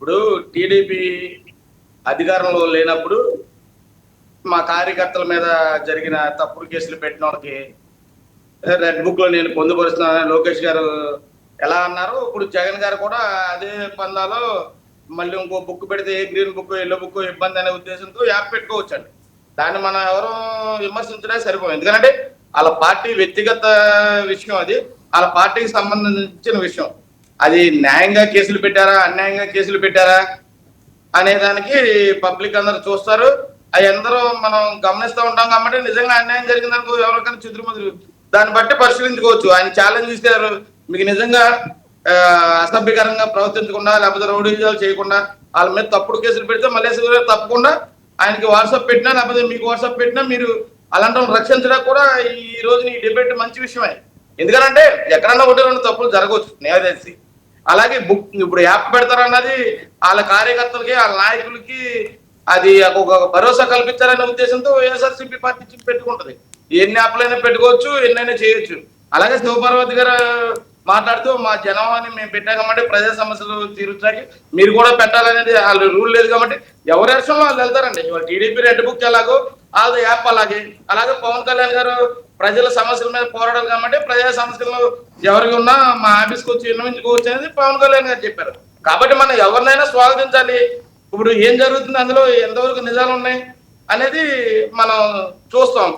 ఇప్పుడు టీడీపీ అధికారంలో లేనప్పుడు మా కార్యకర్తల మీద జరిగిన తప్పుడు కేసులు పెట్టిన వాళ్ళకి రెడ్ బుక్ లో నేను పొందుపరుస్తున్నానని లోకేష్ గారు ఎలా అన్నారు. ఇప్పుడు జగన్ గారు కూడా అదే పందాలో మళ్ళీ ఇంకో బుక్ పెడితే ఏ గ్రీన్ బుక్ ఎల్లో బుక్ ఇబ్బంది అనే ఉద్దేశంతో యాప్ పెట్టుకోవచ్చండి. దాన్ని మనం ఎవరు విమర్శించడానికి సరిపోం. ఎందుకంటే వాళ్ళ పార్టీ వ్యక్తిగత విషయం, అది వాళ్ళ పార్టీకి సంబంధించిన విషయం. అది న్యాయంగా కేసులు పెట్టారా అన్యాయంగా కేసులు పెట్టారా అనే దానికి పబ్లిక్ అందరూ చూస్తారు. అవి అందరూ మనం గమనిస్తూ ఉంటాం కాబట్టి నిజంగా అన్యాయం జరిగిందనుకో ఎవరికైనా చిద్రముద్రు దాన్ని బట్టి పరిశీలించుకోవచ్చు. ఆయన ఛాలెంజ్ ఇస్తారు, మీకు నిజంగా అసభ్యకరంగా ప్రవర్తించకుండా లేకపోతే రౌడీజాలు చేయకుండా వాళ్ళ మీద తప్పుడు కేసులు పెడితే మల్లేశ్వర గారు తప్పకుండా ఆయనకి వాట్సాప్ పెట్టినా లేకపోతే మీకు వాట్సాప్ పెట్టినా మీరు అలాంటి రక్షించడం కూడా ఈ రోజు ఈ డిబేట్ మంచి విషయమే. ఎందుకంటే ఎక్కడన్నా ఒకటి రెండు తప్పులు జరగవచ్చు న్యాయదర్శి. అలాగే బుక్ ఇప్పుడు యాప్ పెడతారన్నది వాళ్ళ కార్యకర్తలకి వాళ్ళ నాయకులకి అది ఒక భరోసా కల్పించాలనే ఉద్దేశంతో వైఎస్ఆర్సీపీ పార్టీ పెట్టుకుంటది. ఎన్ని యాప్లైనా పెట్టుకోవచ్చు, ఎన్నైనా చేయొచ్చు. అలాగే శివపార్వతి గారు మాట్లాడుతూ మా జనాన్ని మేము పెట్టాం కాబట్టి ప్రజా సమస్యలు తీర్చడానికి మీరు కూడా పెట్టాలనేది వాళ్ళు రూల్ లేదు కాబట్టి ఎవరి అర్షంలో వాళ్ళు వెళ్తారండి. ఇవాళ టీడీపీ రెడ్ బుక్ ఎలాగో వాళ్ళ యాప్ అలాగే. అలాగే పవన్ కళ్యాణ్ గారు ప్రజల సమస్యల మీద పోరాడాలి కాబట్టి ప్రజా సమస్యలు ఎవరికి ఉన్నా మా ఆఫీస్కి వచ్చి విన్నవించుకోవచ్చు అనేది పవన్ కళ్యాణ్ గారు చెప్పారు. కాబట్టి మనం ఎవరినైనా స్వాగతించాలి. ఇప్పుడు ఏం జరుగుతుంది, అందులో ఎంతవరకు నిజాలు ఉన్నాయి అనేది మనం చూస్తాం.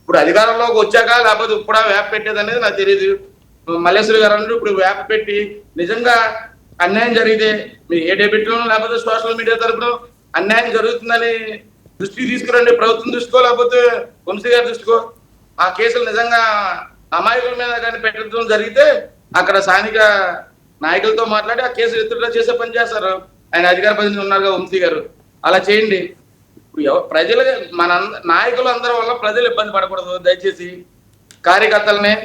ఇప్పుడు అధికారంలోకి వచ్చాక లేకపోతే ఇప్పుడు యాప్ పెట్టేది అనేది నాకు తెలియదు. మల్లేశ్వరి గారు అన్నారు ఇప్పుడు యాప్ పెట్టి నిజంగా అన్యాయం జరిగితే మీరు ఏ డెబిట్లో లేకపోతే సోషల్ మీడియా తరపున అన్యాయం జరుగుతుందని దృష్టికి తీసుకురండి, ప్రభుత్వం దృష్టికో లేకపోతే వంశీ గారి దృష్టికో. ఆ కేసులు నిజంగా అమాయకుల మీద కానీ పెట్టడం జరిగితే అక్కడ స్థానిక నాయకులతో మాట్లాడి ఆ కేసు ఎత్తుగా చేసే పని చేస్తారు. ఆయన అధికార ప్రతినిధి ఉన్నారుగా వంశీ గారు, అలా చేయండి. ఇప్పుడు ప్రజలు మన నాయకులు అందరి వల్ల ప్రజలు ఇబ్బంది పడకూడదు. దయచేసి కార్యకర్తలనే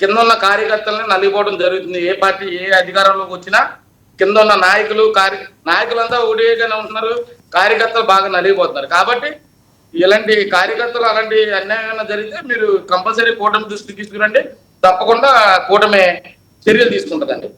కింద ఉన్న కార్యకర్తలని నలిగిపోవడం జరుగుతుంది. ఏ పార్టీ ఏ అధికారంలోకి వచ్చినా కింద ఉన్న నాయకులంతా ఒకటిగానే ఉంటున్నారు, కార్యకర్తలు బాగా నలిగిపోతున్నారు. కాబట్టి ఇలాంటి కార్యకర్తలు అలాంటి అన్యాయం జరిగితే మీరు కంపల్సరీ కూటమి దృష్టికి తీసుకురండి. తప్పకుండా కూటమి చర్యలు తీసుకుంటుందండి.